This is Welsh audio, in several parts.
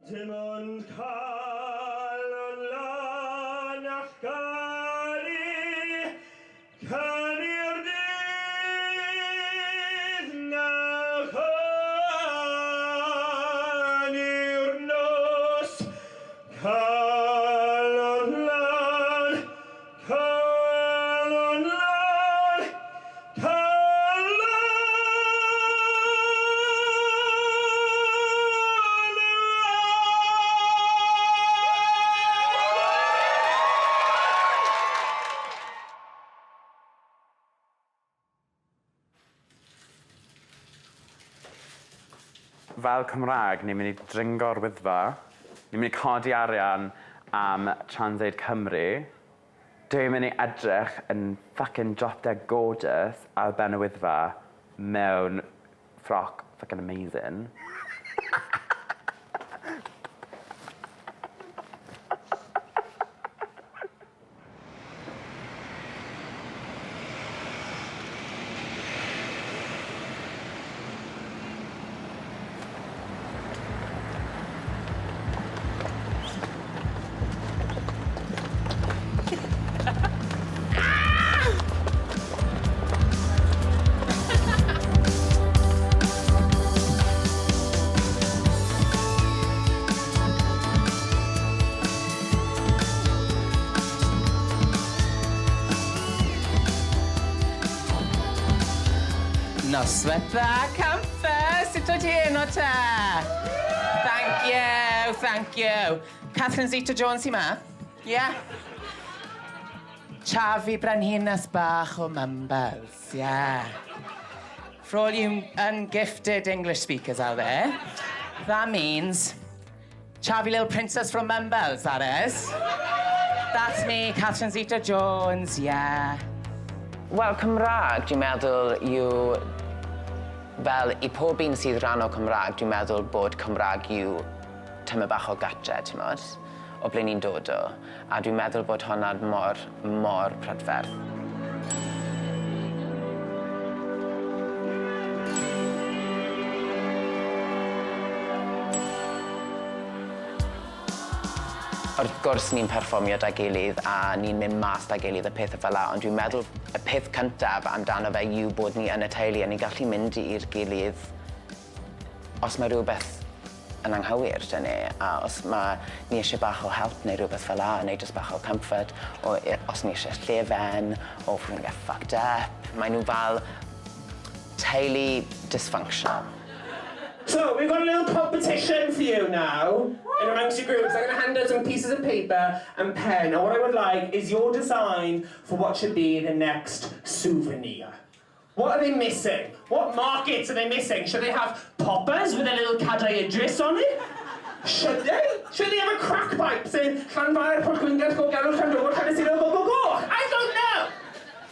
Dim ond cael yn lan a'ch gael i canu'r dydd na chanu'r nos. Cael yn lan, cael yn lan, cael Fel Cymraeg, ni'n mynd i dringo'r Wyddfa. Ni'n mynd i codi arian am Translated Cymru. Dwi'n mynd i edrych yn fucking drop dead gorgeous ar ben y Wyddfa mewn ffroc fucking amazing. Noswetha Camphor, sut oed ti enw te? Thank you. Catherine Zeta-Jones i ma? Yeah? Chafi Brenhinas bach o Mumbles, yeah. For all you ungifted English speakers out there, that means Chavi little princess from Mumbles, that is. That's me, Catherine Zeta-Jones, yeah. Wel, Cymraeg, dwi'n meddwl, yw... Fel, i pob un sydd rhan o Cymraeg, dwi'n meddwl bod Cymraeg yw tyma bach o gatre, ti'n modd, o ble ni'n dod o. A dwi'n meddwl bod hwnna'n mor prydferth. Wrth gwrs, ni'n perfformio 'da gilydd a ni'n mynd mas 'da gilydd y pethau fel 'na, ond dwi'n meddwl y peth cyntaf amdano fe yw bod ni yn y teulu a ni'n gallu mynd i'r gilydd os mae rhywbeth yn anghywir 'da ni, a os ni eisiau bach o help neu rhywbeth fel 'na, neu jyst bach o comfort, os ni eisiau llefen, or if we're gonna get fucked up, maen nhw fel teulu dysfunctional. So, we've got a little competition for you now, in amongst your groups. I'm going to hand out some pieces of paper and pen, and what I would like is your design for what should be the next souvenir. What are they missing? What markets are they missing? Should they have poppers with a little Cadair Idris on it? Should they? Should they have a crack pipe saying, Llanfair, Port Gwyngaeth, go Garw, Llandower, Llanysilo, go, go, go? I don't know!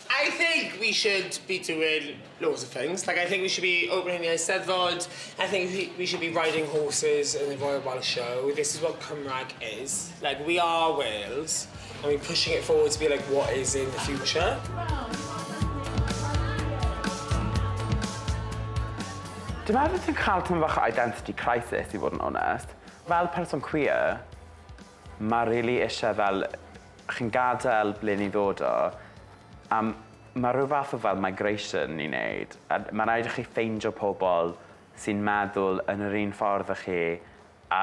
I think we should be doing loads of things. Like, I think we should be opening the Eisteddfod. I think we should be riding horses in the Royal Welsh Show. This is what Cymraeg is. Like, we are Wales, and we're pushing it forward to be like, what is in the future? Dwi'n meddwl ti'n cael tym fach o identity crisis, i fod yn onest. Fel person queer, mae really eisiau fel... chi'n gadael ble ni ddod o, a mae rhyw fath o fel migration i wneud. Mae'n rhaid i chi ffeindio pobl sy'n meddwl yn yr un ffordd â chi, a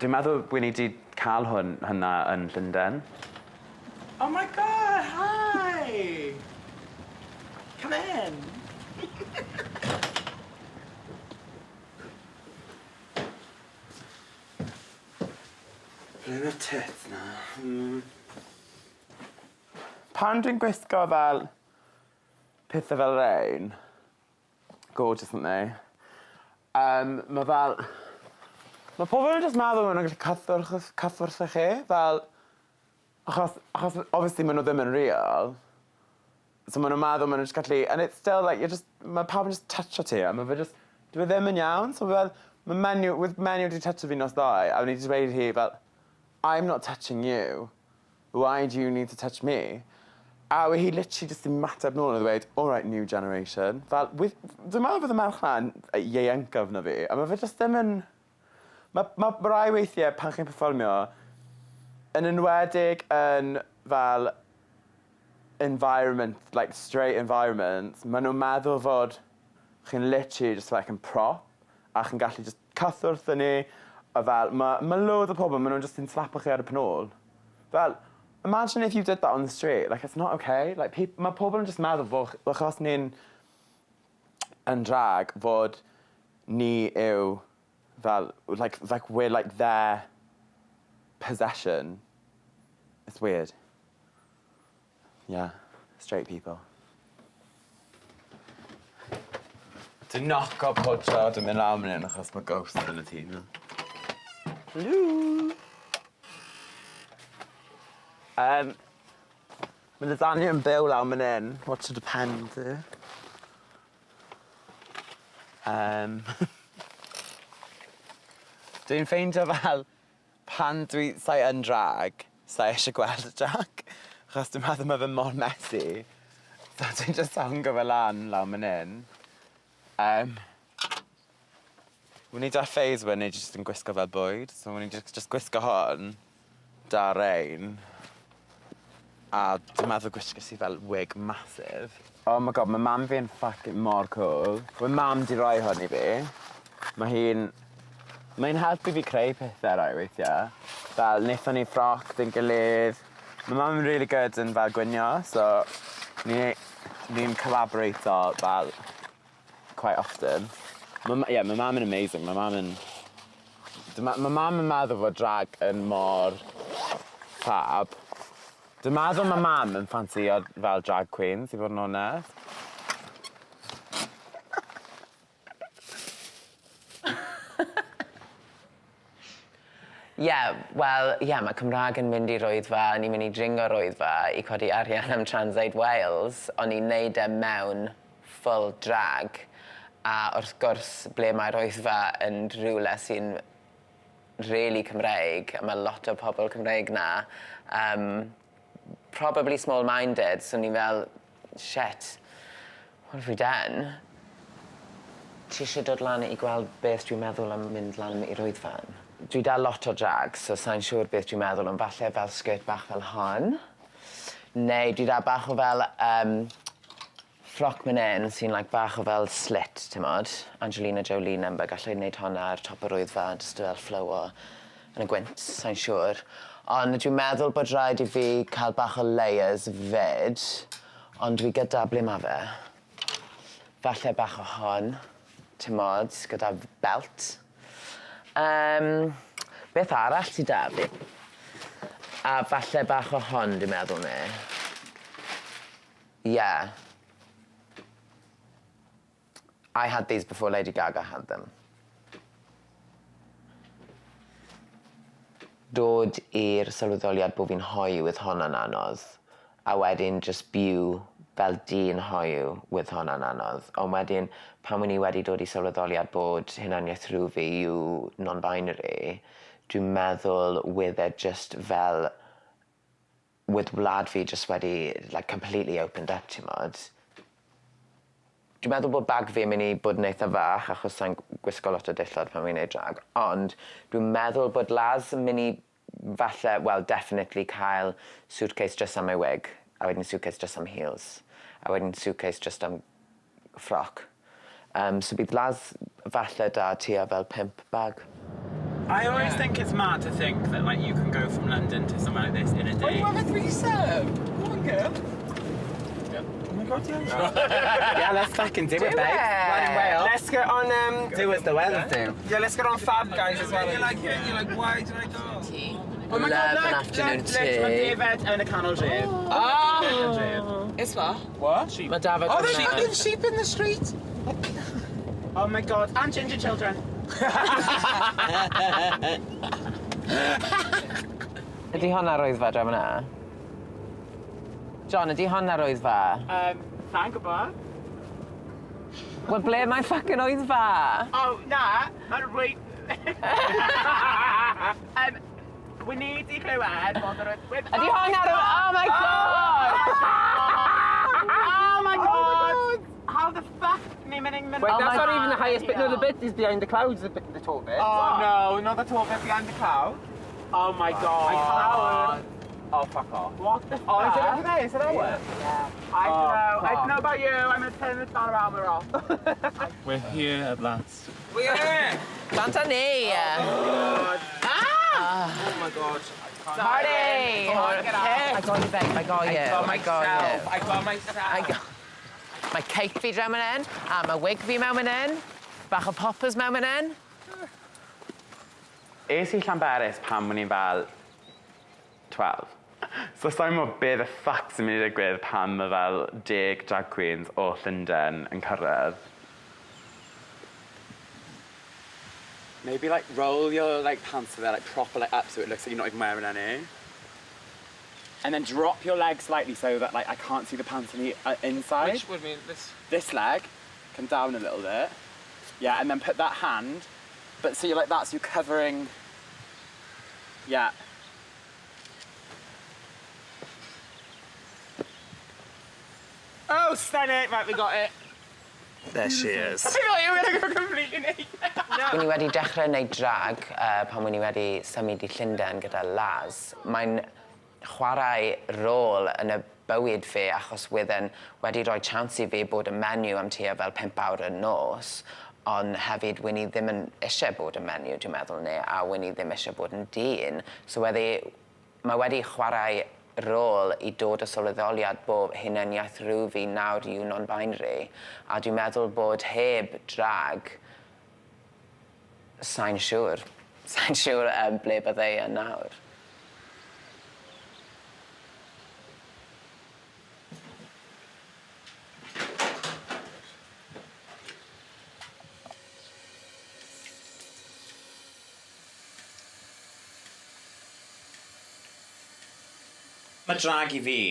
dwi'n meddwl bod ni wedi cael hynna yn Llundain. Oh my God, hi! Come in. Blyn y tit na. Pan dwi'n gwisgo fel pethau fel rein, gorgeous yn ni, mae fel... Mae pobl yn jyst meddwl maen nhw'n gallu cyffwrdd chi, fel... Achos, obviously, maen nhw ddim yn real. So maen nhw'n meddwl maen nhw'n just gallu... And it's still like, mae pawb yn just toucho ti, a mae fe just... Dwi ddim yn iawn, so fel... Mae menu wedi toucho fi nos ddau, a wedi dweud hi fel... I'm not touching you. Why do you need to touch me? A hi literally just yn mateb nôl yn dweud, all right, new generation. Fel, dwi'n meddwl bydd y merch na'n ieuencaf na fi, a mae fe just ddim yn... Mae rai weithiau pan chi'n perfformio, yn enwedig yn fel environment, like straight environments, maen nhw'n meddwl fod chi'n literally just like yn prop a chi'n gallu just cythwrth ni a fel, mae loads o pobl, maen nhw'n just yn slapo chi ar y penôl. Fel, imagine if you did that on the street, like it's not okay. Like, mae pobl yn just meddwl fod, achos ni'n yn drag, fod ni yw fel, like we're like their possession. It's weird. Yeah, straight people. Dwi'n knock-o podio, dwi'n mynd lawr mynd achos mae ghost yn y tŷ. Hello! Mae lasagna yn byw lawr mynd in. What's the depend? Dwi'n ffeindio fel pan sa'i yn drag, sa'i eisiau gweld y drag. Achos dwi'n meddwl mae fe mor messy. So dwi'n just hongo fe lan lawr mynd in. Wyn i da phase wyn i just yn gwisgo fel bwyd. So wyn i just gwisgo hwn, da rein. A dwi'n meddwl gwisgo si fel wig massive. Oh my god, mae mam fi'n fucking mor cool. Mae mam di roi hwn i fi. Mae'n helpu fi creu pethau rai weithiau. Fel, wnaethon ni ffroc dyn gilydd. Mae mam yn really good yn fel gwynio, so ni'n collaborato fel quite often. Mae mam yn amazing. Mae mam yn meddwl fod drag yn mor fab. Dwi'n meddwl mae mam yn ffansïo fel drag queens, i fod yn onest. Mae Cymraeg yn mynd i Rwyddfa, ni'n mynd i dringo Rwyddfa i codi arian am Translate Wales, ond i'n neud e mewn full drag. A wrth gwrs, ble mae Rwyddfa yn rhywle sy'n really Cymreig, a mae lot o pobl Cymreig na, probably small-minded, so ni fel, shit, what have we done? Ti eisiau dod lan i gweld beth dwi'n meddwl am mynd lan i Rwyddfa? Dwi da lot o drag, so sa'n siŵr beth dwi'n meddwl, ond falle fel skirt bach fel hon. Neu dwi da bach o fel ffroc mynd in sy'n like, bach o fel slit, ti'n modd. Angelina Jolie number, gallai wneud honna ar top y Rwyddfa, jyst fel flow yn y gwynt, sa'n siŵr. Ond dwi'n meddwl bod rhaid i fi cael bach o layers fyd, ond dwi gyda ble ma fe. Falle bach o hon, ti'n modd, gyda belt. Beth arall ti da fi? A falle bach o hon, dwi'n meddwl ne. Yeah. I had these before Lady Gaga had them. Dod i'r sylweddoliad bod fi'n hoyw with hwnna'n anodd, a wedyn just byw fel dyn hoyw with hwnna'n anodd. Ond wedyn, pan wyn i wedi dod i sylweddoliad bod hunaniaeth rhyw fi yw non-binary, dwi'n meddwl with e just fel, with wlad fi just wedi like, completely opened up, ti'n modd. Dwi'n meddwl bod bag fi yn mynd i bod yn eitha fach achos sa'n gwisgo lot o dillad pan fi'n neud drag, ond dwi'n meddwl bod Laz yn mynd i falle, well, definitely cael suitcase just am my wig, a wedyn suitcase just am heels, a wedyn suitcase just am ffroc. So bydd Laz falle da tua fel 5 bag. I always think it's mad to think that like you can go from London to somewhere like this in a day. Oh, you have a threesome! Come on, girl. Oh my god, yeah. Yeah, let's fucking do it, babe. Right in Wales. Let's get on Do as the Wales do. yeah, let's get on Fab guys as well. You're like, why did I go? Tea. Oh my god, Love an look, afternoon look, tea. Mae David yn y canol dref. Oh! It's what? What? Sheep. Mae David Oh, there's yn fucking sheep in the street. Oh my god, and ginger children. Ydy honna Rwyddfa draw fyna? John, ydy honna Rwyddfa? Sa'n gwybod? Wel, ble mae ffacin Wyddfa? Oh, na, mae'n rwy... We need i clywed bod yr... Ydy honna Rwyddfa? Oh my god! Oh my god! How the fuck ni Wait, Oh that's my not even the God. highest bit. No, the bit is behind the clouds, the tall bit. Oh no, not the tall bit behind the cloud. Oh my god. cloud. Oh, fuck off. What the fuck? Oh, is it over there? Is it over? Yeah. I don't know. I fuck. don't know about you. I'm going to turn this panorama off. We're here at last. We're here! Dantani! Oh my god. Party! I got you, babe. I got you. I got myself. I got... Mae cake fi draw man hyn, a mae wig fi mewn man hyn, bach o poppers mewn man hyn. Es I Llanberis pan o'n i fel 12. So sa'n mo beth y ffac sy'n mynd i digwydd pan mae fel 10 drag queens o Llundain yn cyrraedd. Maybe like roll your like pants so they're like proper like up so it looks like you're not even wearing any. And then drop your leg slightly so that like I can't see the pants on the inside. Which would mean this. This leg, come down a little bit. Yeah, and then put that hand, but so you're like that, so you're covering. Yeah. Oh, stunning! Right, we got it. There she is. I thought you were going to go completely naked. When i wedi dechrau wneud drag, pan when i wedi symud I Llundain gyda Laz, mae'n chwarae rôl yn y bywyd fi achos wedi rhoi chance I fi bod yn menu am tua fel 5 awr y nos, ond hefyd wyn I ddim yn eisiau bod yn menu, dwi'n meddwl, neu a wyn I ddim eisiau bod yn dyn. So mae wedi chwarae rôl I dod o sylweddoliad bod hunaniaeth rhyw fi nawr yw non-binary, a dwi'n meddwl bod heb drag, sa'n siŵr. Sa'n siŵr ble byddai yn nawr. Mae drag I fi,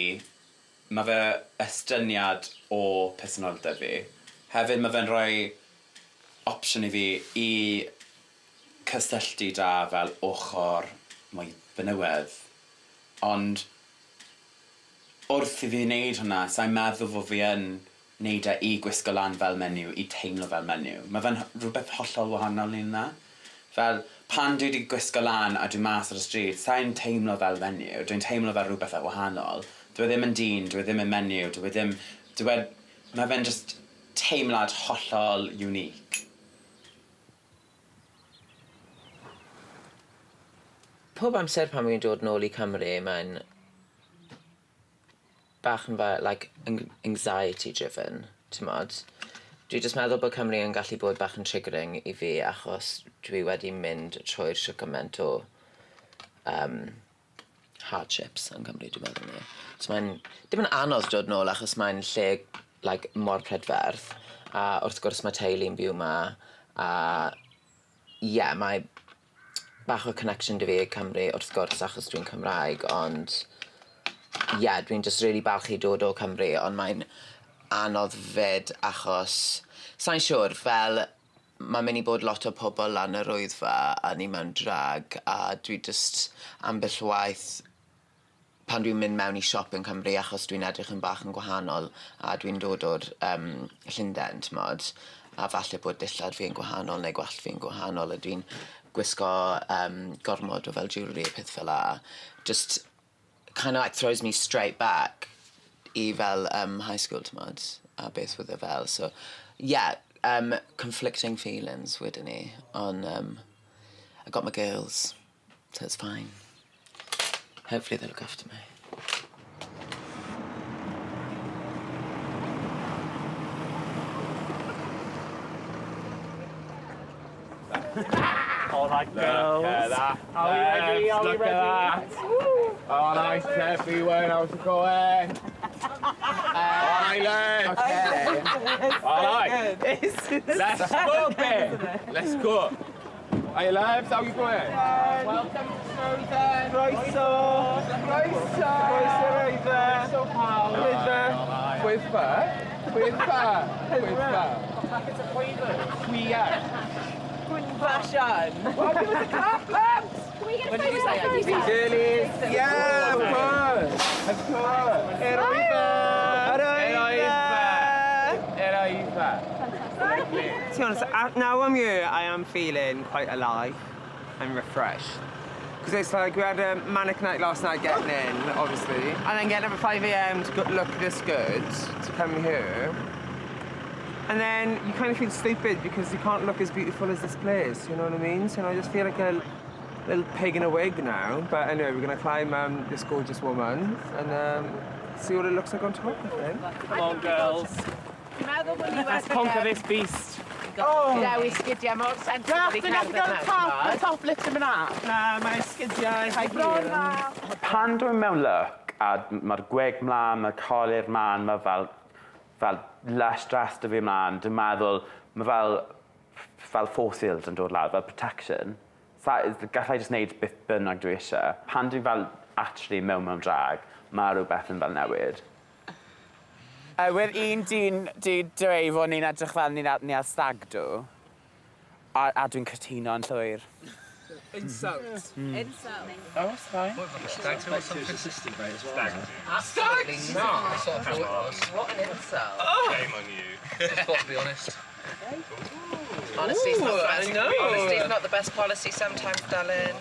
mae fe estyniad o personoldeb fi. Hefyd mae fe'n rhoi opsiwn I fi I cysylltu da fel ochr mwy benywedd. Ond wrth I fi wneud hwnna, sa'n meddwl fod fi yn wneud I gwisgo lan fel menyw, I teimlo fel menyw. Mae fe'n rhywbeth hollol wahanol i'n na. Fel, pan dwi wedi gwisgo lan a dwi mas ar y stryd, sa'n teimlo fel menyw, dwi'n teimlo fel rhywbeth wahanol. Dwi ddim yn dyn, dwi ddim yn menyw, mae fe'n just teimlad hollol unique. Pob amser pan wy'n dod nôl I Cymru, mae'n bach yn like, anxiety driven, ti'n modd. Dwi jyst meddwl bod Cymru yn gallu bod bach yn triggering I fi achos dwi wedi mynd trwy'r shwt gymaint o hardships yn Cymru, dwi'n meddwl ni. So mae'n dim yn anodd dod nôl achos mae'n lle like, mor prydferth, a wrth gwrs mae teulu'n byw yma, a yeah, mae bach o connection dy fi I Cymru wrth gwrs achos dwi'n Cymraeg, ond yeah, dwi'n just really balch I dod o Cymru, ond mae'n anodd fyd achos sa'n siŵr fel mae'n mynd I bod lot o pobl lan yr wyddfa a ni mewn drag a dwi just ambell waith pan dwi'n mynd mewn I siop yn Cymru achos dwi'n edrych yn bach yn gwahanol a dwi'n dod o'r Llundain, t'mod, a falle bod dillad fi'n gwahanol neu gwallt fi'n gwahanol a dwi'n gwisgo gormod o fel jewellery a peth fel la. Just kind of like throws me straight back I fel high school, t'mod, a beth with e fel. So, yeah, conflicting feelings wedyn ni, on I got my girls, so it's fine. Hopefully they look after me. All right, girls. Look at that. Are we ready? Are we Look ready? at that. Oh, nice, everyone. How's it going? Island. Okay. All right. Let's go, babe. Let's go. Hey, loves, how you going? Welcome to Snowdon. Croeso. Croeso. Croeso, Raven. So pal. Queer. Fashion! Well, give us a clap, lads. What did you say? Dilly. Yeah, of course. Of course. Heroica. Heroica. Heroica. To be honest, now I'm here, I am feeling quite alive and refreshed. Because it's like we had a manic night last night getting in, obviously, and then getting up at 5 a.m. to look this good, to come here. And then you kind of feel stupid because you can't look as beautiful as this place, you know what I mean? So I just feel like a little pig in a wig now. But anyway, we're going to climb this gorgeous woman and see what it looks like on top, I think. Come on, girls. Let's conquer this beast. Dewi sgidiau mor sensitif i cerdded mewn. Y top lit yn yna. Na, mae sgidiau high heel. Pan dwi'n mewn look, a mae'r gweg mlaen, mae'r colir mlaen, mae fel lush dress dy fi mlaen, dwi'n meddwl, mae fel force field yn dod lawr, fel protection. Gallai jyst wneud beth bynnag dwi eisiau. Pan dwi'n fel actually mewn drag, mae rhywbeth yn fel newid. Wy'r un dyn dweud fod ni'n edrych fel ni ar stag do, a dwi'n cytuno'n llwyr. Insult. Insult. Oh, it's fine. Stag to something consistent, mate, as well. Absolutely not. That's what I thought it was. What an insult. Shame on you. Just got to be honest. Honesty's not the best policy sometimes, darling.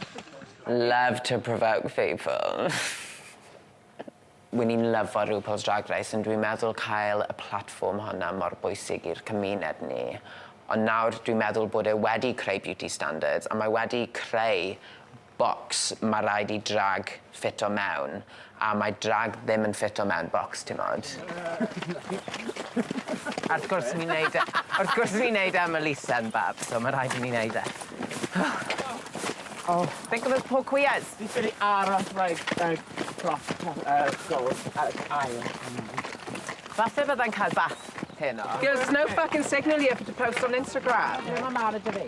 Love to provoke people. Wy'n ni'n lyfo RuPaul's Drag Race, ond dwi'n meddwl cael y platform hwnna mor bwysig i'r cymuned ni. Ond nawr dwi'n meddwl bod e wedi creu beauty standards, a mae wedi creu box mae rhaid i drag ffito mewn, a mae drag ddim yn ffito mewn box, ti'n modd. Wrth gwrs ni'n neud am Elisa yn bab, so mae rhaid i ni neud e. Oh, think of those poor queers. Dwi'n ffili aros gold ail. Falle byddai'n cael bath heno. There's no fucking signal here to post on Instagram. Ble mae Mara dy fi?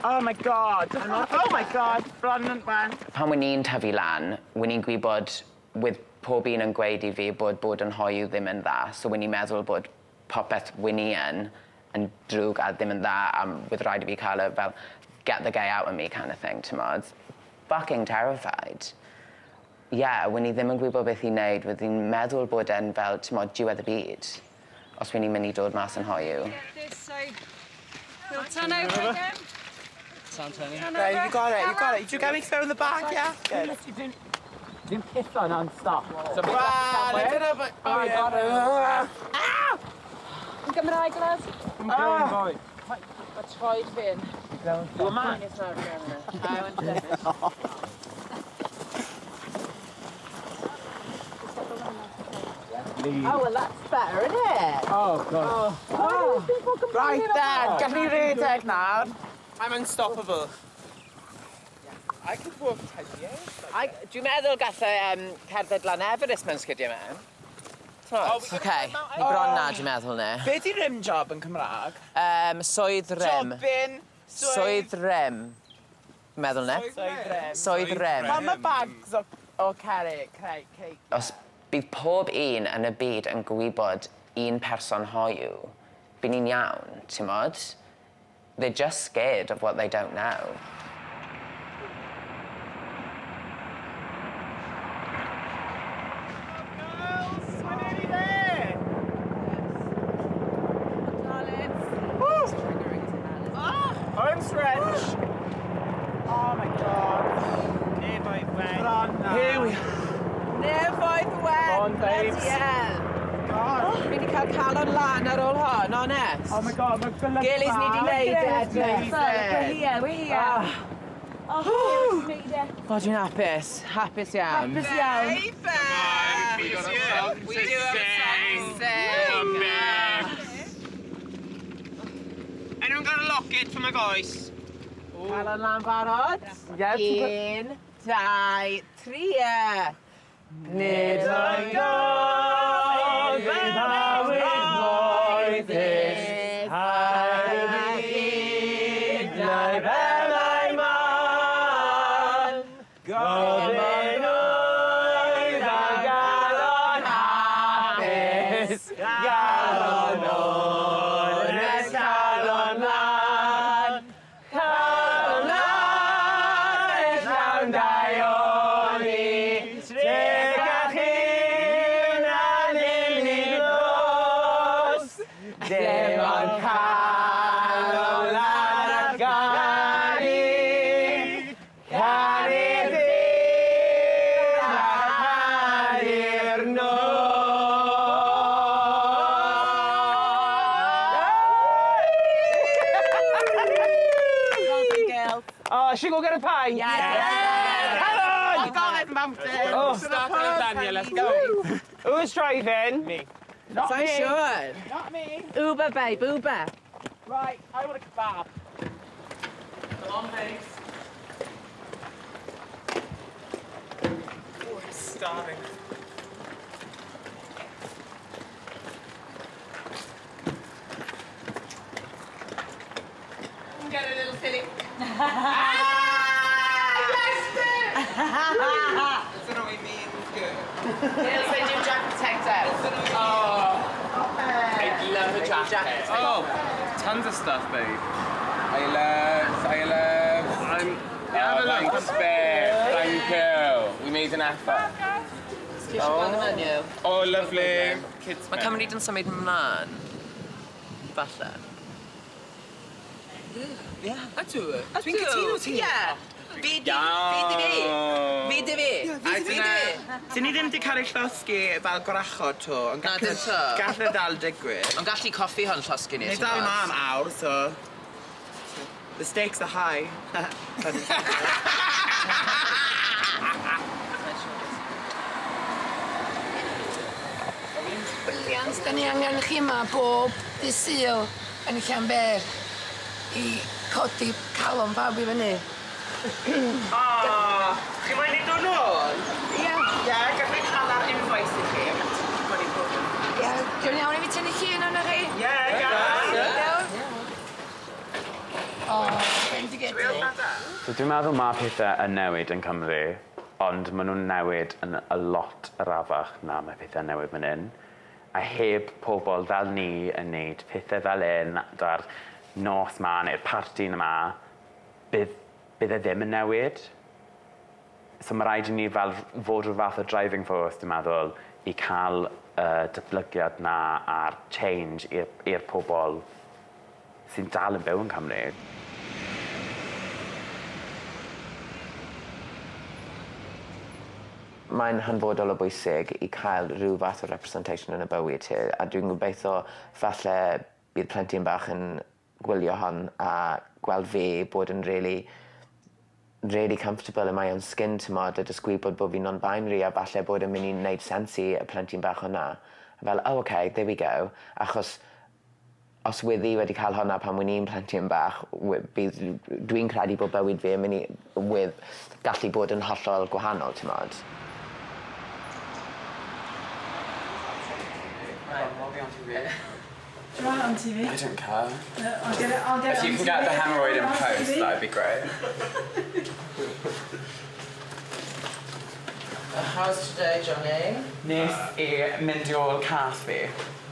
Oh my god! Oh my god! Bron yn wan. Pan wy'n ni'n tyfu lan, wy'n ni'n gwybod with pob un yn gweud i fi bod yn hoyw ddim yn dda, so wy'n ni'n meddwl bod popeth wy'n ni yn drwg a ddim yn dda, with rhaid i fi cael y fel get the gay out of me kind of thing, ti'n modd. Fucking terrified. Wy'n ni ddim yn gwybod beth i wneud, wy'n ni'n meddwl bod e'n fel, ti'n modd, diwedd y byd, os wy'n ni'n mynd i dod mas yn hoyw. Turn over again. Okay, you got it. Did you get me through in the back, yeah? Good. Dim pisso non-stop. I don't know, but... Oh, my God. Yn Gymraeg, lads. Yn Gymraeg, boi. Mae troed fi'n. Dwi'n man. Oh, well, that's better, isn't it? Oh, God. Right then, gallwn ni redeg nawr. I'm unstoppable. I could walk 10 years. Dwi'n meddwl gallai cerdded lan Everest mewn sgidiau mewn. OK, ni bron na, dwi'n meddwl ne. Be di rim job yn Cymraeg? Swydd rym. Jobyn. Swydd rym. Meddwl ne? Swydd rym. Pan mae bags o cerrig, cake. Os bydd pob un yn y byd yn gwybod un person hoyw, bydd ni'n iawn, ti'n modd? They're just scared of what they don't know. Home stretch. Oh my God. Nefoedd wen. Here we Nefoedd wen. Go on, babes. God. Fi wedi cael calon lan ar ôl hon, honest. Oh my God, mae golygu Gillies ni di neud e. We're here. O, dwi'n hapus. Hapus iawn. Hapus iawn. We got ourselves We do have a song. Anyone got a locket for my voice? Calon lan barod. Un, dau, tri. Nid o'i gofyn hawyd moethus, haid i neu belai man. Gofyn oedd a galon hapus, galon ores, galon lan. Calon lan, llawn Rhaioli, Tregach chi'n anilidus, dim ond cael o lan ar gani, canu dyn a canu'r Oh, should we go get a pie? Come on! Oh, Start with Daniel, let's go. who's driving? Me. Not me. Sure. Not me. Uber, babe, Uber. Right, I want a kebab. Come on, babes. Oh, I'm starving. Get a little filly. I don't know what it means. Yes, they do jack protectors. I'd love a jacket. Oh, tons of stuff, babe. I love. have a look. Thanks, babe. Thank you. We made an effort. Oh, lovely. Kids. Mae Cymru yn symud ymlaen. Falle. Ie. Ydw. Dwi'n cytuno ti. Ie. Fi di fi. Dyn ni ddim wedi cael ei llosgu fel gwrachod to, ond Na, dim to. gall y dal digwydd. Ond gallu coffi hon llosgu ni. Neu dal mam awr, so... The stakes are high. Williams, da ni angen chi yma bob dydd Sul yn Llanber i codi calon bawb i fyny. Chi moyn i dod nôl? Ie. Ie, gallwn ni cael ar invoice i chi. Ie, dwi'n iawn i fi tynnu llun o'n chi? Ie, ie. Iawn? O, bendigedig. So dwi'n meddwl mae pethau yn newid yn Cymru, ond maen nhw'n newid yn y lot arafach na mae pethau'n newid fan hyn. A heb pobl fel ni yn neud pethau fel hyn, da'r nos ma neu'r parti yma, bydd e ddim yn newid. So mae rhaid i ni fel fod rhyw fath o driving force, dwi'n meddwl, i cael datblygiad na a'r change i'r pobl sy'n dal yn byw yn Cymru. Mae'n hanfodol o bwysig i cael rhyw fath o representation yn y bywyd ti, a dwi'n gobeithio falle bydd plentyn bach yn gwylio hon a gweld fi bod yn really comfortable in my own skin, timod, a dysgu bod fi'n non-binary a falle bod yn mynd i wneud sens i y plentyn bach hwnna. Fel, oh, okay, there we go. Achos os wyddi wedi cael hwnna pan wy'n i'n plentyn bach, dwi'n credu bod bywyd fi yn mynd i gallu bod yn hollol gwahanol, timod. Do you want it on TV? I don't care. I'll get it on If you can get the hemorrhoid in post, that'd be great. How's today, Johnny? Nes i mynd i ôl cath fi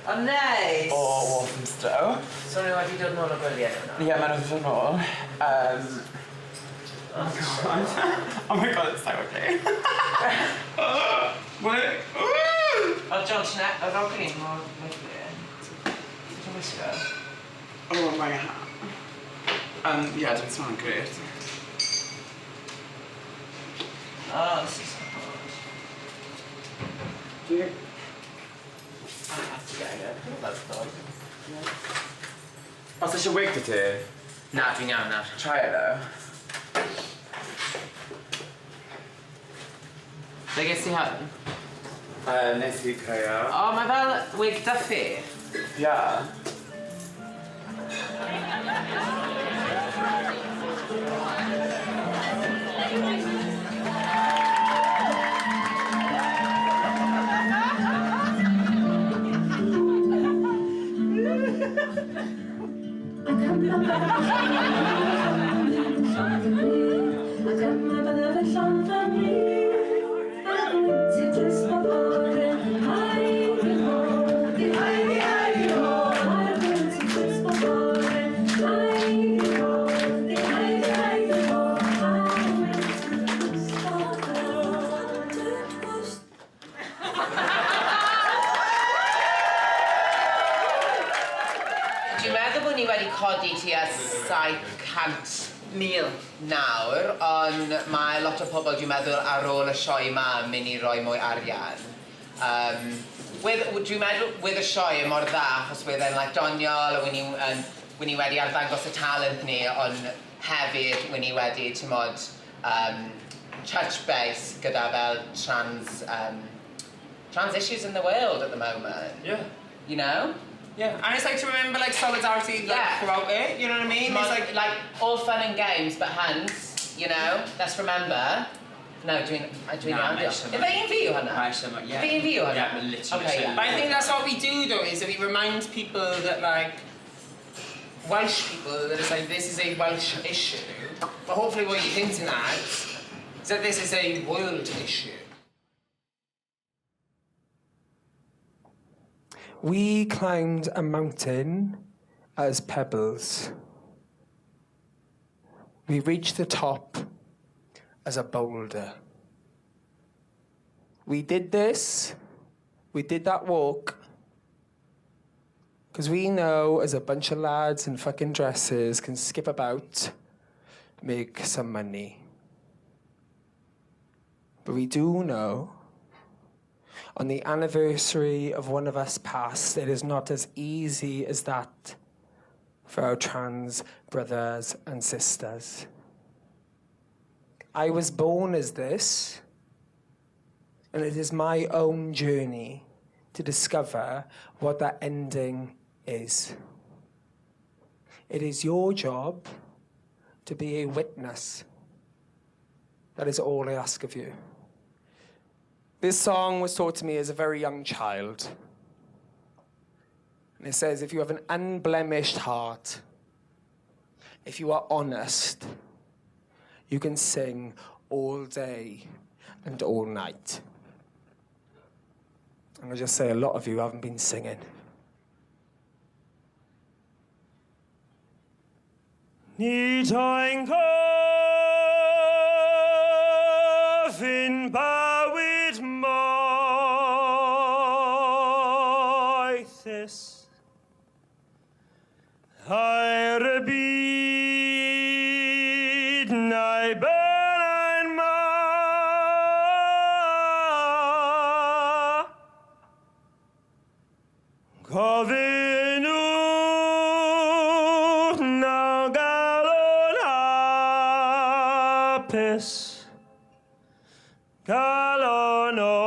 Oh, nice! o Walthamstow. So nhw wedi dod nôl o gwyliau nhw? Ie, maen nhw'n dod nôl. Oh my god, it's so ugly. O, John, ti'n rogli mor lyflu. Ti'n wisgo? Oh my god. Yeah, it doesn't smell great. Oh, this is so hot. Do you? Os eisiau wig dy ti? Na, dwi'n iawn nawr. Try it though. Be ges ti hwn? Nes i creu. O, mae fel wig Duffy. Yeah. codi tua 700,000 nawr, ond mae lot o pobl dwi'n meddwl ar ôl y sioe yma yn mynd i roi mwy arian. Dwi'n meddwl wydd y sioe yn mor dda, achos wydd e'n doniol, a wyn ni wedi arddangos y talent ni, ond hefyd wyn ni wedi, timod, touch base gyda fel trans issues in the world at the moment. Yeah. You know? Yeah, and it's like to remember solidarity throughout it, you know what I mean? It's like all fun and games, but hands, you know? Let's remember. No, dwi'n iawn. Ife un fi yw hwnna? Ife un fi yw hwnna? Yeah, literally. Okay, yeah. But I think that's what we do though, is that we remind people that Welsh people, that it's this is a Welsh issue, but hopefully what you're hinting at is that this is a world issue. We climbed a mountain as pebbles. We reached the top as a boulder. We did that walk, because we know as a bunch of lads in fucking dresses can skip about, make some money. But we do know, on the anniversary of one of us passed, it is not as easy as that for our trans brothers and sisters. I was born as this, and it is my own journey to discover what that ending is. It is your job to be a witness. That is all I ask of you. This song was taught to me as a very young child. And it says, if you have an unblemished heart, if you are honest, you can sing all day and all night. And I'll just say, a lot of you haven't been singing. Nid o'i'n gofyn bywyd moethus A'r y byd na'i byna'n ma Gofyn nhw na galon hapus Galon o